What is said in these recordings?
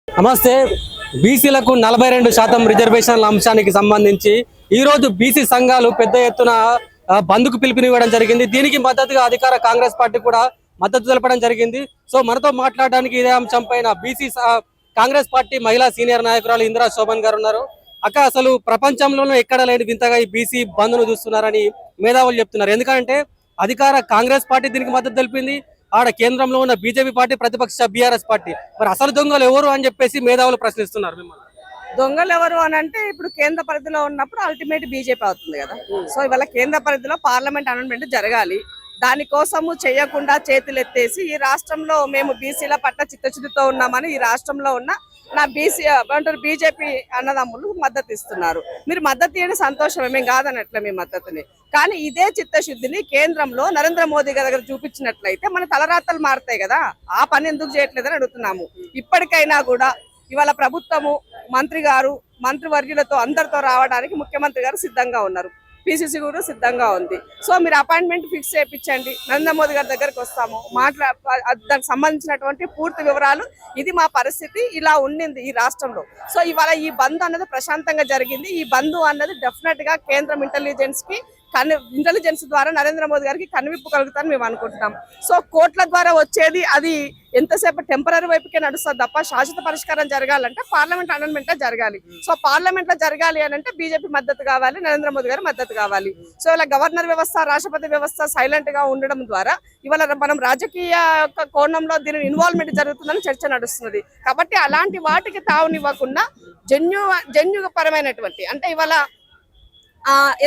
నమస్తే. బీసీలకు 42% రిజర్వేషన్ల అంశానికి సంబంధించి ఈ రోజు బీసీ సంఘాలు పెద్ద ఎత్తున బంద్కు పిలుపునివ్వడం జరిగింది. దీనికి మద్దతుగా అధికార కాంగ్రెస్ పార్టీ కూడా మద్దతు తెలపడం జరిగింది. సో మనతో మాట్లాడడానికి ఇదే అంశం పైన బీసీ కాంగ్రెస్ పార్టీ మహిళా సీనియర్ నాయకురాలు ఇందిరా శోభన్ గారు ఉన్నారు. అక్క, అసలు ప్రపంచంలోనూ ఎక్కడ లేని వింతగా ఈ బీసీ బంద్ను చూస్తున్నారని మేధావులు చెప్తున్నారు. ఎందుకంటే అధికార కాంగ్రెస్ పార్టీ దీనికి మద్దతు తెలిపింది, ఆడ కేంద్రంలో ఉన్న బీజేపీ పార్టీ, ప్రతిపక్ష బీఆర్ఎస్ పార్టీ. మరి అసలు దొంగలు ఎవరు అని చెప్పేసి మేధావులు ప్రశ్నిస్తున్నారు మిమ్మల్ని. దొంగలు ఎవరు అని అంటే ఇప్పుడు కేంద్ర పరిధిలో ఉన్నప్పుడు అల్టిమేట్ బీజేపీ అవుతుంది కదా. సో ఇవాళ కేంద్ర పరిధిలో పార్లమెంట్ అనౌన్స్మెంట్ జరగాలి. దానికోసము చేయకుండా చేతులు ఎత్తేసి ఈ రాష్ట్రంలో మేము బీసీల పట్ల చిత్తశుద్ధితో ఉన్నామని ఈ రాష్ట్రంలో ఉన్న నా బీసీ అంటారు బీజేపీ అన్నదమ్ములు మద్దతు ఇస్తున్నారు. మీరు మద్దతు ఇవ్వడం సంతోషమే, మేము కాదనట్లే మీ మద్దతుని. కానీ ఇదే చిత్తశుద్ధిని కేంద్రంలో నరేంద్ర మోదీ గారి దగ్గర చూపించినట్లయితే మన తలరాతలు మారుతాయి కదా. ఆ పని ఎందుకు చేయట్లేదని అడుగుతున్నాము. ఇప్పటికైనా కూడా ఇవాళ ప్రభుత్వము మంత్రివర్యులతో అందరితో రావడానికి ముఖ్యమంత్రి గారు సిద్ధంగా ఉన్నారు, పిసిసి కూడా సిద్ధంగా ఉంది. సో మీరు అపాయింట్మెంట్ ఫిక్స్ చేయించండి, నరేంద్ర మోదీ గారి దగ్గరికి వస్తాము, దానికి సంబంధించినటువంటి పూర్తి వివరాలు, ఇది మా పరిస్థితి, ఇలా ఉండింది ఈ రాష్ట్రంలో. సో ఇవాళ ఈ బంద్ అన్నది ప్రశాంతంగా జరిగింది. ఈ బంద్ అన్నది డెఫినెట్ గా కేంద్రం ఇంటెలిజెన్స్ ద్వారా నరేంద్ర మోదీ గారికి కనువిప్పు కలుగుతారని మేము అనుకుంటున్నాం. సో కోర్టుల ద్వారా వచ్చేది అది ఎంతసేపు టెంపరీ వైపుకే నడుస్తుంది తప్ప శాశ్వత పరిష్కారం జరగాలంటే పార్లమెంట్ అనౌన్స్మెంట్ జరగాలి. సో పార్లమెంట్ లో జరగాలి అని అంటే బీజేపీ మద్దతు కావాలి, నరేంద్ర మోదీ గారి మద్దతు కావాలి. సో ఇలా గవర్నర్ వ్యవస్థ, రాష్ట్రపతి వ్యవస్థ సైలెంట్ గా ఉండడం ద్వారా ఇవాళ మనం రాజకీయ కోణంలో దీని ఇన్వాల్వ్మెంట్ జరుగుతుందని చర్చ నడుస్తున్నది. కాబట్టి అలాంటి వాటికి తావునివ్వకుండా జన్యుపరమైనటువంటి అంటే ఇవాళ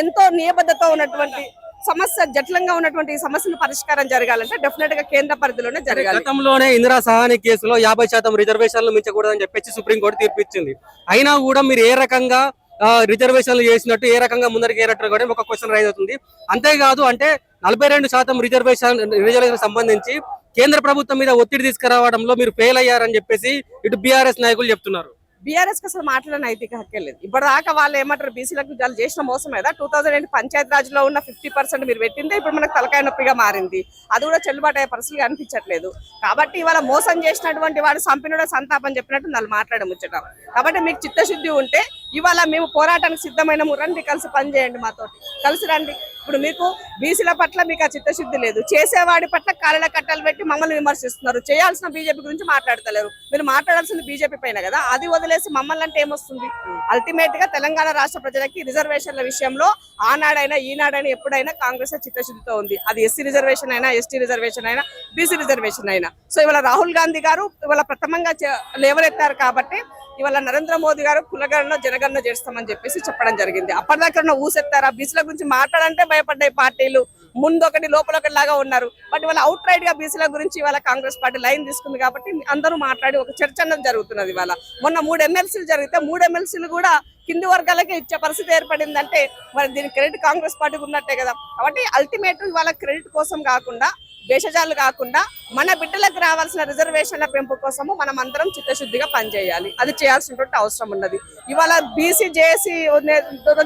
ఎంతో నియబద్ధత ఉన్నటువంటి సమస్య, జటిలంగా ఉన్నటువంటి ఈ సమస్యను పరిష్కారం జరగాలంటే డెఫినెట్ గా కేంద్ర పరిధిలోనే జరగాలి. గతంలోనే ఇందిరా సహాని కేసులో 50% రిజర్వేషన్లు మించకూడదని చెప్పేసి సుప్రీంకోర్టు తీర్పు ఇచ్చింది. అయినా కూడా మీరు ఏ రకంగా రిజర్వేషన్లు చేసినట్టు, ఏ రకంగా ముందరికి ఏరట్టు కూడా ఒక క్వశ్చన్ రైజ్ అవుతుంది. అంతేకాదు అంటే 42% రిజర్వేషన్ సంబంధించి కేంద్ర ప్రభుత్వం మీద ఒత్తిడి తీసుకురావడంలో మీరు ఫెయిల్ అయ్యారని చెప్పేసి ఇటు బీఆర్ఎస్ నాయకులు చెప్తున్నారు. బీఆర్ఎస్ కి అసలు మాట్లాడే నైతిక హక్కే లేదు. ఇప్పటిదాకా వాళ్ళు ఏమంటారు, బీసీలకు వాళ్ళు చేసిన మోసం మీద 2008 పంచాయతీ రాజ్ లో ఉన్న 50% మీరు పెట్టిందే ఇప్పుడు మనకు తలకాయ నొప్పిగా మారింది. అది కూడా చెల్లుబాటు అయ్యే పరిస్థితులు అనిపించట్లేదు. కాబట్టి ఇవాళ మోసం చేసినటువంటి వాడు సంపినుడ సంతాపం చెప్పినట్టు వాళ్ళు మాట్లాడముచ్చట. కాబట్టి మీకు చిత్తశుద్ధి ఉంటే ఇవాళ మేము పోరాటానికి సిద్ధమైన రండి, కలిసి పనిచేయండి, మాతోటి కలిసి రండి. ఇప్పుడు మీకు బీసీల పట్ల మీకు ఆ చిత్తశుద్ధి లేదు, చేసేవాడి పట్ల కాళ్ళ కట్టలు పెట్టి మమ్మల్ని విమర్శిస్తున్నారు. చేయాల్సిన బీజేపీ గురించి మాట్లాడతలేరు. మీరు మాట్లాడాల్సింది బీజేపీ పైన కదా, అది వదిలేసి మమ్మల్ని అంటే ఏమొస్తుంది? అల్టిమేట్ గా తెలంగాణ రాష్ట్ర ప్రజలకి రిజర్వేషన్ల విషయంలో ఆనాడైనా ఈనాడైనా ఎప్పుడైనా కాంగ్రెస్ చిత్తశుద్ధితో ఉంది. అది ఎస్సీ రిజర్వేషన్ అయినా, ఎస్టీ రిజర్వేషన్ అయినా, బీసీ రిజర్వేషన్ అయినా. సో ఇవాళ రాహుల్ గాంధీ గారు ఇవాళ ప్రథమంగా లేవనెత్తారు కాబట్టి ఇవాళ నరేంద్ర మోదీ గారు కులగణన జనగణన చేస్తామని చెప్పేసి చెప్పడం జరిగింది. అప్పటిదాకా ఊసెత్తారా? బీసీల గురించి మాట్లాడంటే భయపడ్డాయి పార్టీలు, ముందొకటి లోపలొకటి లాగా ఉన్నారు. బట్ ఇవాళ అవుట్ రైట్ గా బీసీల గురించి ఇవాళ కాంగ్రెస్ పార్టీ లైన్ తీసుకుంది కాబట్టి అందరూ మాట్లాడి ఒక చర్చ అన్నది జరుగుతున్నది. ఇవాళ మొన్న 3 ఎమ్మెల్సీలు జరిగితే 3 ఎమ్మెల్సీలు కూడా కింది వర్గాలకే ఇచ్చే పరిస్థితి ఏర్పడిందంటే మరి దీనికి క్రెడిట్ కాంగ్రెస్ పార్టీకి ఉన్నట్టే కదా. కాబట్టి అల్టిమేట్ ఇవాళ క్రెడిట్ కోసం కాకుండా, దేశజాలు కాకుండా మన బిడ్డలకు రావాల్సిన రిజర్వేషన్ల పెంపు కోసము మనం అందరం చిత్తశుద్ధిగా పనిచేయాలి. అది చేయాల్సినటువంటి అవసరం ఉన్నది. ఇవాళ బీసీ జేఏసీ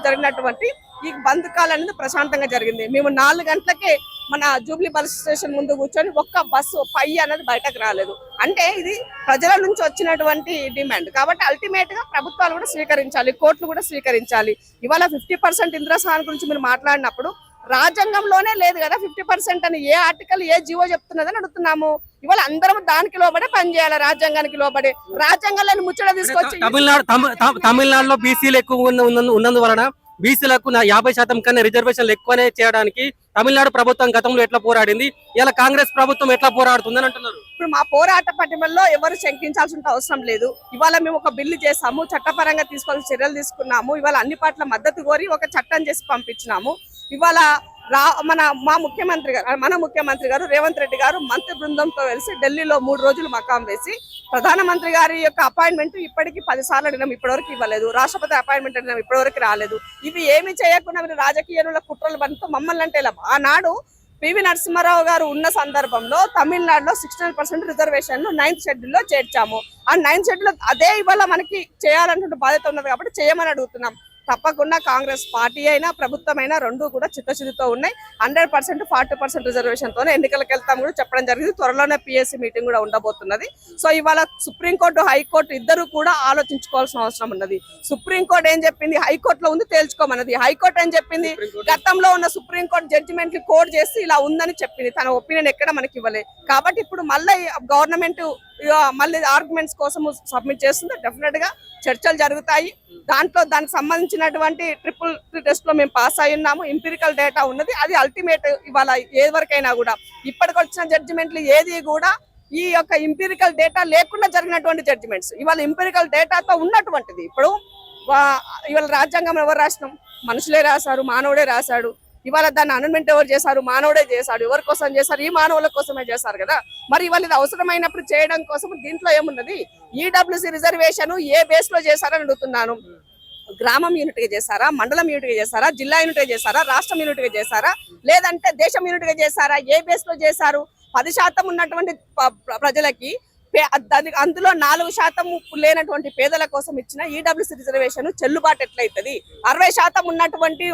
జరిగినటువంటి ఈ బంద్ కాల్ అనేది ప్రశాంతంగా జరిగింది. మేము 4 గంటలకే మన జూబ్లీ బస్ స్టేషన్ ముందు కూర్చొని ఒక్క బస్సు పై అనేది బయటకు రాలేదు. అంటే ఇది ప్రజల నుంచి వచ్చినటువంటి డిమాండ్. కాబట్టి అల్టిమేట్ గా ప్రభుత్వాలు కూడా స్వీకరించాలి, కోర్టులు కూడా స్వీకరించాలి. ఇవాళ 50% ఇందిరా సహాని గురించి మీరు మాట్లాడినప్పుడు రాజ్యాంగంలోనే లేదు కదా 50% అని. ఏ ఆర్టికల్, ఏ జీవో చెప్తున్నదని అడుగుతున్నాము. ఇవాళ అందరం దానికి లోబడే పనిచేయాలి, రాజ్యాంగానికి లోబడే. రాజ్యాంగంలో ముచ్చట తీసుకొచ్చి తమిళనాడులో బీసీలు ఎక్కువ ఉన్నందువలన బీసీలకు 50% కన్నా రిజర్వేషన్లు ఎక్కువనే చేయడానికి తమిళనాడు ప్రభుత్వం గతంలో ఎట్లా పోరాడింది, ఇలా కాంగ్రెస్ ప్రభుత్వం ఎట్లా పోరాడుతుందని అంటున్నారు. ఇప్పుడు మా పోరాట పటిమల్లో ఎవరు శంకించాల్సిన అవసరం లేదు. ఇవాళ మేము ఒక బిల్లు చేసాము, చట్టపరంగా తీసుకోవాల్సిన చర్యలు తీసుకున్నాము. ఇవాళ అన్ని పార్టీల మద్దతు కోరి ఒక చట్టం చేసి పంపించినాము. ఇవాళ మన ముఖ్యమంత్రి గారు రేవంత్ రెడ్డి గారు మంత్రి బృందంతో కలిసి ఢిల్లీలో 3 రోజులు మకాం వేసి ప్రధానమంత్రి గారి యొక్క అపాయింట్మెంట్ ఇప్పటికీ 10 సార్లు అడిగినాం, ఇప్పటివరకు ఇవ్వలేదు. రాష్ట్రపతి అపాయింట్మెంట్ అడిగినాం, ఇప్పటివరకు రాలేదు. ఇవి ఏమి చేయకుండా మీరు రాజకీయాల కుట్రలు బంతో మమ్మల్ని అంటే ఆనాడు పివి నరసింహారావు గారు ఉన్న సందర్భంలో తమిళనాడులో 16% రిజర్వేషన్ 9th షెడ్యూల్ లో చేర్చాము. ఆ 9th షెడ్యూల్ అదే ఇవాళ మనకి చేయాలంటే బాధ్యత ఉన్నది కాబట్టి చేయమని అడుగుతున్నాం. తప్పకుండా కాంగ్రెస్ పార్టీ అయినా ప్రభుత్వం అయినా రెండు కూడా చిత్తశుద్ధితో ఉన్నాయి. 100% 40% రిజర్వేషన్ తోనే ఎన్నికలకు వెళ్తాం కూడా చెప్పడం జరిగింది. త్వరలోనే పిఎస్సి మీటింగ్ కూడా ఉండబోతున్నది. సో ఇవాళ సుప్రీంకోర్టు హైకోర్టు ఇద్దరు కూడా ఆలోచించుకోవాల్సిన అవసరం ఉన్నది. సుప్రీంకోర్టు ఏం చెప్పింది, హైకోర్టులో ఉంది తేల్చుకోమన్నది. హైకోర్టు ఏం చెప్పింది, గతంలో ఉన్న సుప్రీంకోర్టు జడ్జిమెంట్ కి కోడ్ చేసి ఇలా ఉందని చెప్పింది. తన ఒపీనియన్ ఎక్కడ మనకి ఇవ్వలేదు. కాబట్టి ఇప్పుడు మళ్ళీ గవర్నమెంట్ మళ్ళీ ఆర్గ్యుమెంట్స్ కోసం సబ్మిట్ చేస్తుంది. డెఫినెట్ గా చర్చలు జరుగుతాయి. దానికి సంబంధించినటువంటి ట్రిపుల్ టెస్ట్ లో మేము పాస్ అయి ఉన్నాము. ఎంపిరికల్ డేటా ఉన్నది. అది అల్టిమేట్ ఇవాళ ఏ వరకైనా కూడా ఇప్పటికి వచ్చిన జడ్జిమెంట్లు ఏది కూడా ఈ యొక్క ఎంపిరికల్ డేటా లేకుండా జరిగినటువంటి జడ్జిమెంట్స్ ఇవాళ ఎంపిరికల్ డేటాతో ఉన్నటువంటిది. ఇప్పుడు ఇవాళ రాజ్యాంగం ఎవరు రాసినాం, మనుషులే రాశారు, మానవుడే రాశాడు. ఇవాళ దాన్ని అమెండ్మెంట్ ఎవరు చేశారు, మానవుడే చేశాడు. ఎవరి కోసం చేశారు, ఈ మానవుల కోసమే చేశారు కదా. మరి ఇవాళ ఇది అవసరమైనప్పుడు చేయడం కోసం దీంట్లో ఏమున్నది, ఈడబ్ల్యూసీ రిజర్వేషన్ ఏ బేస్ లో చేశారని అడుగుతున్నాను. గ్రామం యూనిట్ గా చేశారా, మండలం యూనిట్ గా చేశారా, జిల్లా యూనిట్ గా చేశారా, రాష్ట్రం యూనిట్ గా చేశారా, లేదంటే దేశం యూనిట్ గా చేశారా, ఏ బేస్ లో చేశారు? 10% ఉన్నటువంటి ప్రజలకి అందులో 4% లేనటువంటి పేదల కోసం ఇచ్చిన ఈడబ్ల్యూసీ రిజర్వేషన్ చెల్లుబాటు ఎట్లయితది? 60% ఉన్నటువంటి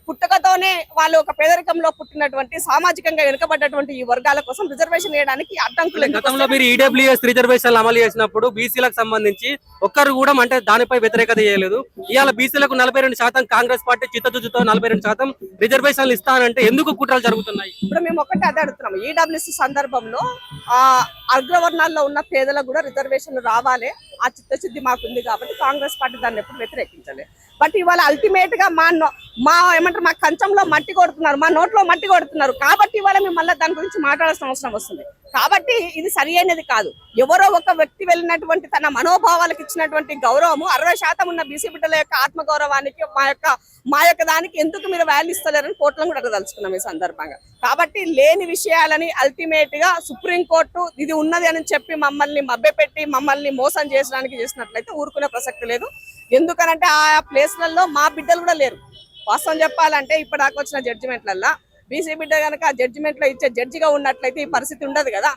పుట్టుకతోనే వాళ్ళు ఒక పేదరికంలో పుట్టినటువంటి సామాజికంగా వెనుకబడ్డటువంటి ఈ వర్గాల కోసం రిజర్వేషన్ వేయడానికి అడ్డంకులు. గతంలో మీరు ఈడబ్ల్యూఎస్ రిజర్వేషన్ అమలు చేసినప్పుడు బీసీలకు సంబంధించి ఒక్కరు కూడా అంటే దానిపై వ్యతిరేకత చేయలేదు. ఇవాళ బీసీలకు 42% కాంగ్రెస్ పార్టీ చిత్తశుద్ధితో 42% రిజర్వేషన్లు ఇస్తానంటే ఎందుకు కుట్రలు జరుగుతున్నాయి? ఇప్పుడు మేము ఒకటే అదే అడుగుతున్నాం. ఈడబ్ల్యూసీ సందర్భంలో అగ్రవర్ణాల్లో ఉన్న పేదలకు కూడా రిజర్వేషన్లు రావాలి, ఆ చిత్తశుద్ధి మాకుంది కాబట్టి కాంగ్రెస్ పార్టీ దాన్ని ఎప్పుడు వ్యతిరేకించలేదు. బట్ ఇవాళ అల్టిమేట్ గా మా ఏమంటారు, మా కంచంలో మట్టి కొడుతున్నారు, మా నోట్లో మట్టి కొడుతున్నారు. కాబట్టి ఇవాళ మేము మళ్ళీ దాని గురించి మాట్లాడాల్సిన అవసరం వస్తుంది. కాబట్టి ఇది సరి అయినది కాదు. ఎవరో ఒక వ్యక్తి వెళ్ళినటువంటి తన మనోభావాలకు ఇచ్చినటువంటి గౌరవము 60% ఉన్న బీసీ బిడ్డల యొక్క ఆత్మగౌరవానికి మా యొక్క దానికి ఎందుకు మీరు వాల్యూ ఇస్తలేరని కోర్టులను కూడా అడగదలుచుకున్నాం ఈ సందర్భంగా. కాబట్టి లేని విషయాలని అల్టిమేట్ గా సుప్రీంకోర్టు ఇది ఉన్నది అని చెప్పి మమ్మల్ని మభ్యపెట్టి మమ్మల్ని మోసం చేసడానికి చేసినట్లయితే ఊరుకునే ప్రసక్తి లేదు. ఎందుకనంటే ఆ ప్లేస్లలో మా బిడ్డలు కూడా లేరు. వాస్తవం చెప్పాలంటే ఇప్పటిదాకా వచ్చిన జడ్జిమెంట్లల్లో బీసీ బిడ్డ కనుక జడ్జిమెంట్ లో ఇచ్చే జడ్జిగా ఉన్నట్లయితే ఈ పరిస్థితి ఉండదు కదా.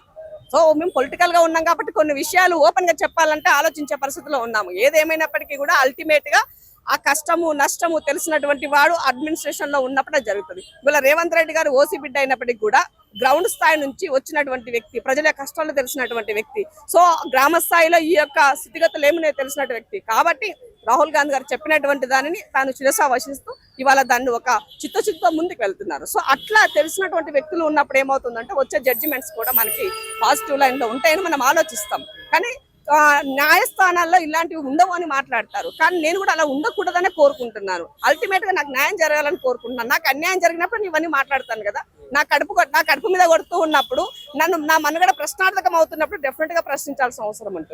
సో మేము పొలిటికల్ గా ఉన్నాం కాబట్టి కొన్ని విషయాలు ఓపెన్ గా చెప్పాలంటే ఆలోచించే పరిస్థితిలో ఉన్నాము. ఏదేమైనప్పటికీ కూడా అల్టిమేట్ గా ఆ కష్టము నష్టము తెలిసినటువంటి వాడు అడ్మినిస్ట్రేషన్ లో ఉన్నప్పుడు జరుగుతుంది. ఇవాళ రేవంత్ రెడ్డి గారు ఓసీ బిడ్డ అయినప్పటికీ కూడా గ్రౌండ్ స్థాయి నుంచి వచ్చినటువంటి వ్యక్తి, ప్రజల కష్టాలు తెలిసినటువంటి వ్యక్తి, సో గ్రామ స్థాయిలో ఈ యొక్క స్థితిగతులు ఏమనే తెలిసినటువంటి వ్యక్తి. కాబట్టి రాహుల్ గాంధీ గారు చెప్పినటువంటి దానిని తాను శిరసా వహిస్తూ ఇవాళ దాన్ని ఒక చిత్తశుద్ధితో ముందుకు వెళ్తున్నారు. సో అట్లా తెలిసినటువంటి వ్యక్తులు ఉన్నప్పుడు ఏమవుతుందంటే వచ్చే జడ్జిమెంట్స్ కూడా మనకి పాజిటివ్ లైన్ లో ఉంటాయని మనం ఆలోచిస్తాం. కానీ న్యాయస్థానాల్లో ఇలాంటివి ఉండవు అని మాట్లాడతారు. కానీ నేను కూడా అలా ఉండకూడదనే కోరుకుంటున్నాను. అల్టిమేట్ గా నాకు న్యాయం జరగాలని కోరుకుంటున్నాను. నాకు అన్యాయం జరిగినప్పుడు నేను ఇవన్నీ మాట్లాడతాను కదా. నా కడుపు మీద కొడుతూ ఉన్నప్పుడు నా మనుగడ ప్రశ్నార్థకం అవుతున్నప్పుడు డెఫినెట్ గా ప్రశ్నించాల్సిన అవసరం ఉంటుంది.